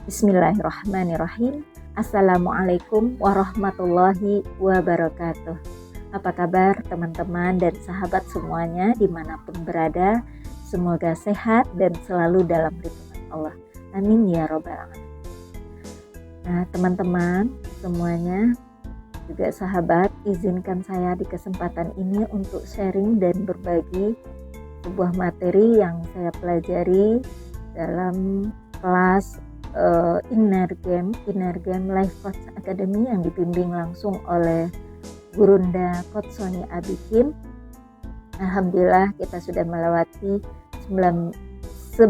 Bismillahirrahmanirrahim. Assalamualaikum warahmatullahi wabarakatuh. Apa kabar teman-teman dan sahabat semuanya dimanapun berada? Semoga sehat dan selalu dalam lindungan Allah. Amin ya robbal alamin. Nah teman-teman semuanya, juga sahabat, izinkan saya di kesempatan ini untuk sharing dan berbagi sebuah materi yang saya pelajari dalam kelas Inner Game Life Coach Academy yang dibimbing langsung oleh Gurunda Coach Sony Abikin. Alhamdulillah kita sudah melewati 11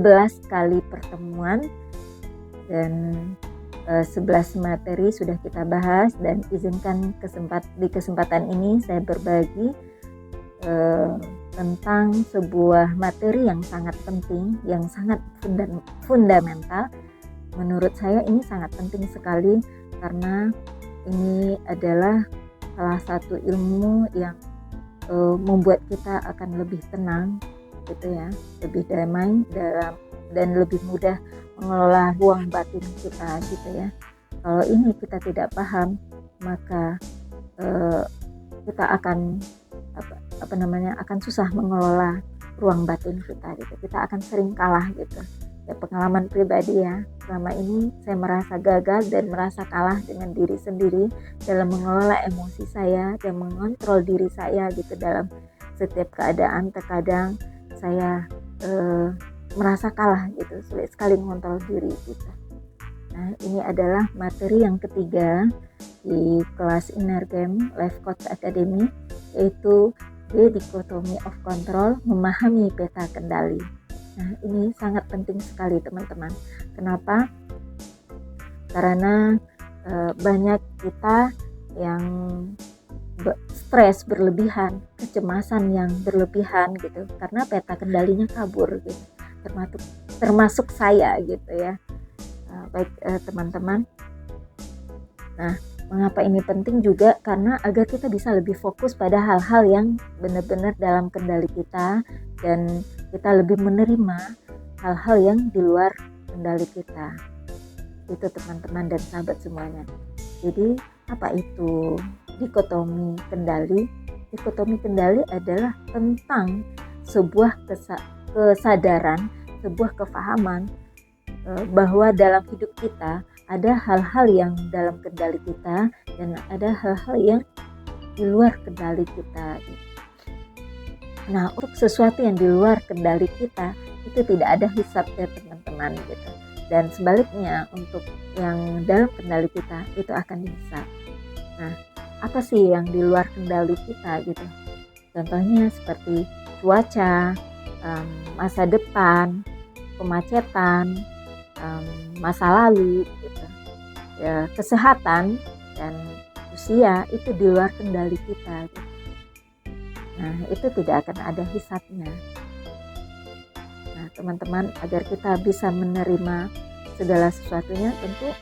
kali pertemuan dan 11 materi sudah kita bahas, dan izinkan di kesempatan ini saya berbagi tentang sebuah materi yang sangat penting, yang sangat fundamental. Menurut saya ini sangat penting sekali karena ini adalah salah satu ilmu yang membuat kita akan lebih tenang gitu ya, lebih damai dan lebih mudah mengelola ruang batin kita gitu ya. Kalau ini kita tidak paham, maka kita akan akan susah mengelola ruang batin kita gitu. Kita akan sering kalah gitu. Ya, pengalaman pribadi ya, selama ini saya merasa gagal dan merasa kalah dengan diri sendiri dalam mengelola emosi saya dan mengontrol diri saya gitu dalam setiap keadaan. Terkadang saya merasa kalah gitu, sulit sekali mengontrol diri gitu. Nah, ini adalah materi yang ketiga di kelas Inner Game Life Coach Academy, yaitu The Dichotomy of Control, memahami peta kendali. Nah, ini sangat penting sekali teman-teman. Kenapa? Karena banyak kita yang stres berlebihan, kecemasan yang berlebihan gitu, karena peta kendalinya kabur gitu. Termasuk saya gitu ya. Baik teman-teman. Nah, mengapa ini penting juga? Karena agar kita bisa lebih fokus pada hal-hal yang benar-benar dalam kendali kita, dan kita lebih menerima hal-hal yang di luar kendali kita. Itu teman-teman dan sahabat semuanya. Jadi apa itu dikotomi kendali? Dikotomi kendali adalah tentang sebuah kesadaran, sebuah kefahaman bahwa dalam hidup kita ada hal-hal yang dalam kendali kita dan ada hal-hal yang di luar kendali kita. Nah, untuk sesuatu yang di luar kendali kita itu tidak ada hisabnya teman-teman gitu. Dan sebaliknya untuk yang dalam kendali kita itu akan dihisab. Nah, apa sih yang di luar kendali kita gitu? Contohnya seperti cuaca, masa depan, kemacetan, masa lalu gitu. Ya, kesehatan dan usia itu di luar kendali kita gitu. Nah, itu tidak akan ada hisabnya. Nah, teman-teman, agar kita bisa menerima segala sesuatunya, tentu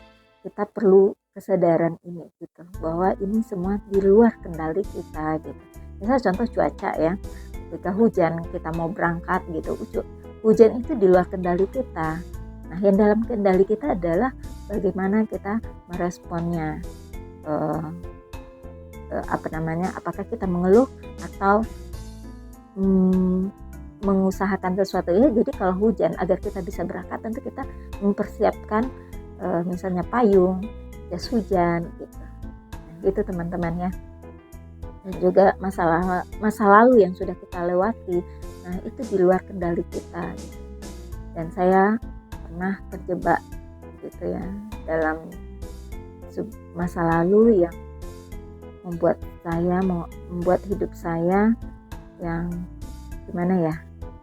kita perlu kesadaran ini gitu, bahwa ini semua di luar kendali kita gitu. Misal contoh cuaca ya, ketika hujan kita mau berangkat gitu, hujan itu di luar kendali kita. Nah, yang dalam kendali kita adalah bagaimana kita meresponnya. Apakah kita mengeluh atau mengusahakan sesuatu ya. Jadi kalau hujan, agar kita bisa berangkat, tentu kita mempersiapkan misalnya payung, jas hujan gitu. Nah, gitu teman-teman ya. Dan juga masa lalu yang sudah kita lewati, nah itu di luar kendali kita gitu. Dan saya pernah terjebak gitu ya dalam masa lalu yang membuat hidup saya yang gimana ya,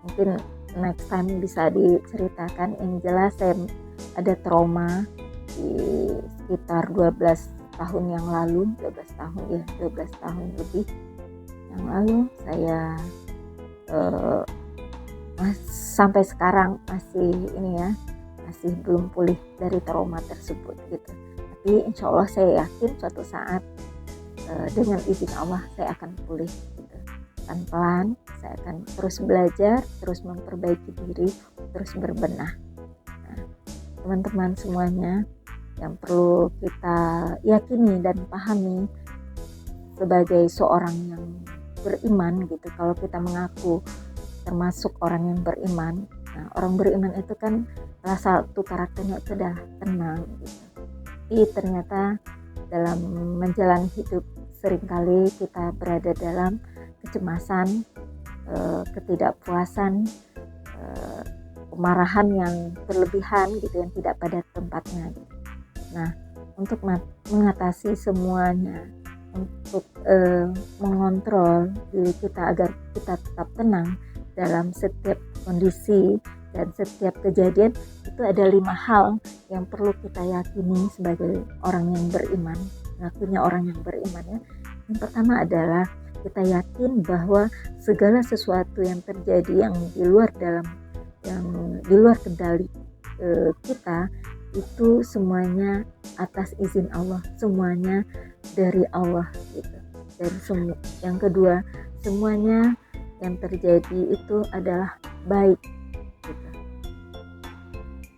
mungkin next time bisa diceritakan. Yang jelas saya ada trauma di sekitar 12 tahun yang lalu, 12 tahun lebih yang lalu. Saya sampai sekarang masih belum pulih dari trauma tersebut gitu. Tapi insya Allah saya yakin suatu saat dengan izin Allah saya akan pulih gitu. Pelan-pelan saya akan terus belajar, terus memperbaiki diri, terus berbenah. Nah, teman-teman semuanya, yang perlu kita yakini dan pahami sebagai seorang yang beriman gitu. Kalau kita mengaku termasuk orang yang beriman, nah orang beriman itu kan salah satu karakternya itu adalah tenang gitu. Tapi ternyata dalam menjalani hidup seringkali kita berada dalam kecemasan, ketidakpuasan, kemarahan yang berlebihan gitu, yang tidak pada tempatnya gitu. Nah, untuk mengatasi semuanya, untuk mengontrol diri kita agar kita tetap tenang dalam setiap kondisi dan setiap kejadian, itu ada 5 hal yang perlu kita yakini sebagai orang yang beriman, ngakunya orang yang beriman ya. Yang pertama adalah kita yakin bahwa segala sesuatu yang terjadi yang di luar kendali kita, itu semuanya atas izin Allah, semuanya dari Allah gitu. Dan yang kedua, semuanya yang terjadi itu adalah baik gitu.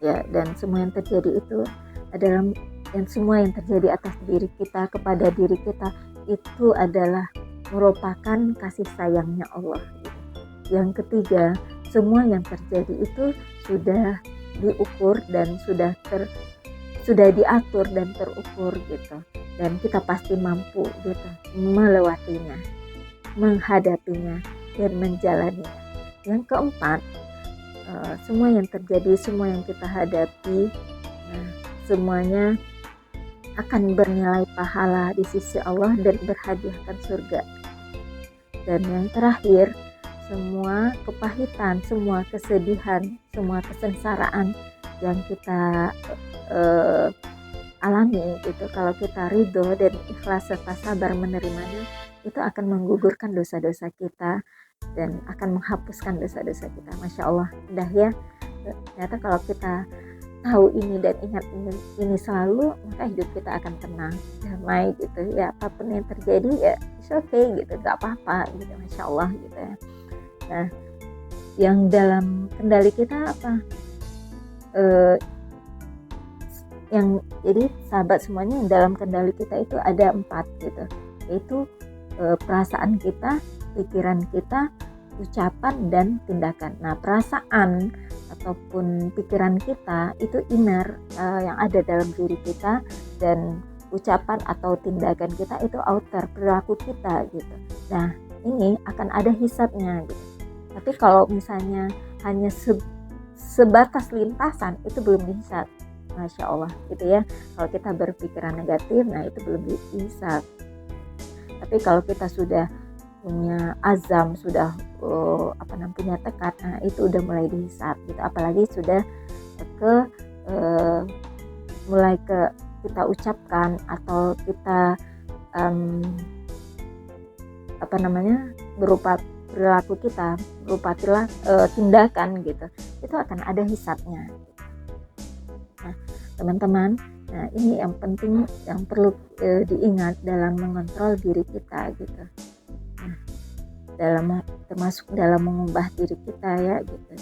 Ya, dan semua yang terjadi itu adalah, dan semua yang terjadi atas diri kita, kepada diri kita, itu adalah merupakan kasih sayangnya Allah gitu. Yang ketiga, semua yang terjadi itu sudah diukur dan sudah diatur dan terukur gitu, dan kita pasti mampu gitu melewatinya, menghadapinya, dan menjalaninya. Yang keempat, semua yang terjadi, semua yang kita hadapi, semuanya akan bernilai pahala di sisi Allah dan berhadiahkan surga. Dan yang terakhir, semua kepahitan, semua kesedihan, semua kesengsaraan yang kita alami itu, kalau kita ridho dan ikhlas serta sabar menerimanya, itu akan menggugurkan dosa-dosa kita dan akan menghapuskan dosa-dosa kita. Masya Allah, indah ya. Ternyata kalau kita tahu ini dan ingat ini selalu, maka hidup kita akan tenang, damai gitu ya. Apapun yang terjadi ya it's okay gitu, gak apa-apa gitu. Masya Allah gitu ya. Nah, yang dalam kendali kita apa? Jadi sahabat semuanya, yang dalam kendali kita itu ada 4 gitu, yaitu perasaan kita, pikiran kita, ucapan, dan tindakan. Nah, perasaan ataupun pikiran kita itu inner, yang ada dalam diri kita, dan ucapan atau tindakan kita itu outer, perilaku kita gitu. Nah, ini akan ada hisabnya gitu. Tapi kalau misalnya hanya sebatas lintasan, itu belum dihisab. Masya Allah gitu ya. Kalau kita berpikiran negatif, nah itu belum dihisab. Tapi kalau kita sudah punya azam, sudah punya tekad, nah itu udah mulai dihisab gitu. Apalagi sudah mulai kita ucapkan atau kita berupa perilaku kita, berupa tindakan gitu, itu akan ada hisabnya. Nah, teman-teman, nah ini yang penting, yang perlu diingat dalam mengontrol diri kita gitu. Nah, termasuk dalam mengubah diri kita ya gitu.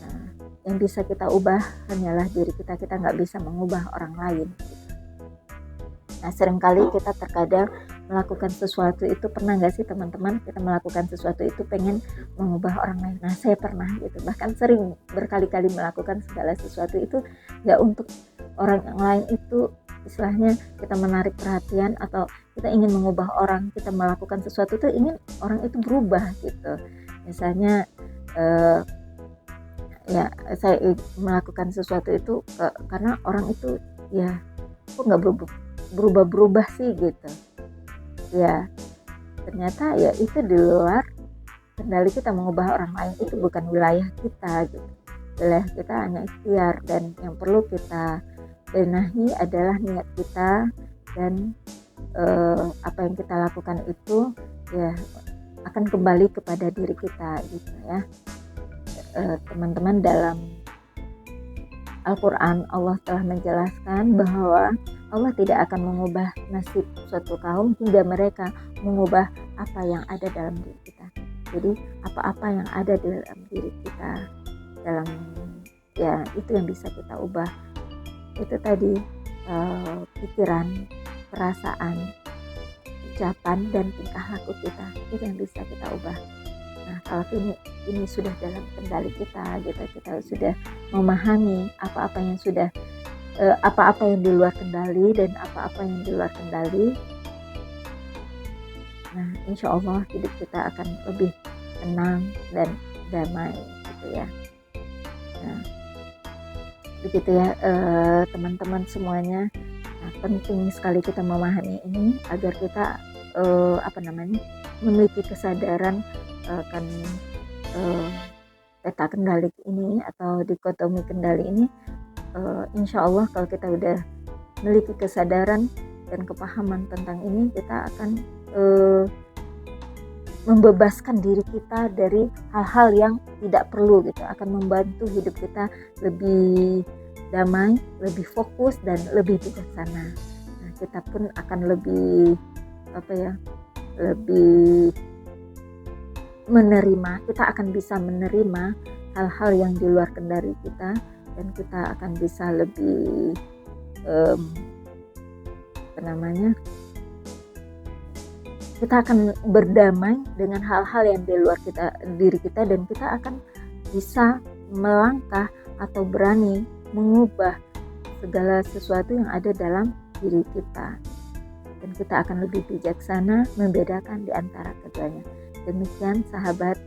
Nah, yang bisa kita ubah hanyalah diri kita. Kita nggak bisa mengubah orang lain gitu. Nah, seringkali kita terkadang melakukan sesuatu itu, pernah nggak sih teman-teman, kita melakukan sesuatu itu pengen mengubah orang lain? Nah, saya pernah gitu, bahkan sering berkali-kali melakukan segala sesuatu itu nggak untuk orang yang lain, itu istilahnya kita menarik perhatian atau kita ingin mengubah orang. Kita melakukan sesuatu itu ingin orang itu berubah gitu. Misalnya ya saya melakukan sesuatu itu karena orang itu ya kok nggak berubah sih gitu ya. Ternyata ya itu di luar kendali kita. Mengubah orang lain itu bukan wilayah kita gitu. Wilayah kita hanya ikhtiar, dan yang perlu kita benahi adalah niat kita, dan apa yang kita lakukan itu ya akan kembali kepada diri kita gitu ya. Teman-teman, dalam Al-Quran Allah telah menjelaskan bahwa Allah tidak akan mengubah nasib suatu kaum hingga mereka mengubah apa yang ada dalam diri kita. Jadi apa-apa yang ada di dalam diri kita, dalam ya itu yang bisa kita ubah. Itu tadi pikiran, perasaan, ucapan dan tingkah laku kita, itu yang bisa kita ubah. Nah, kalau ini sudah dalam kendali kita gitu, kita sudah memahami apa-apa yang sudah apa-apa yang di luar kendali dan apa-apa yang di luar kendali. Nah, insya Allah hidup kita akan lebih tenang dan damai gitu ya. Nah, begitu ya teman-teman semuanya. Nah, penting sekali kita memahami ini agar kita memiliki kesadaran akan peta kendali ini atau dikotomi kendali ini. Insya Allah kalau kita udah memiliki kesadaran dan kepahaman tentang ini, kita akan membebaskan diri kita dari hal-hal yang tidak perlu gitu, akan membantu hidup kita lebih damai, lebih fokus dan lebih bijaksana. Nah, kita pun akan lebih lebih menerima, kita akan bisa menerima hal-hal yang di luar kendali kita, dan kita akan bisa lebih kita akan berdamai dengan hal-hal yang di luar diri kita, dan kita akan bisa melangkah atau berani mengubah segala sesuatu yang ada dalam diri kita, dan kita akan lebih bijaksana membedakan di antara keduanya. Demikian sahabat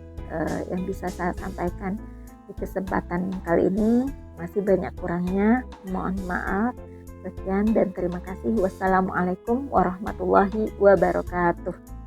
yang bisa saya sampaikan di kesempatan kali ini. Masih banyak kurangnya, mohon maaf. Sekian dan terima kasih. Wassalamualaikum warahmatullahi wabarakatuh.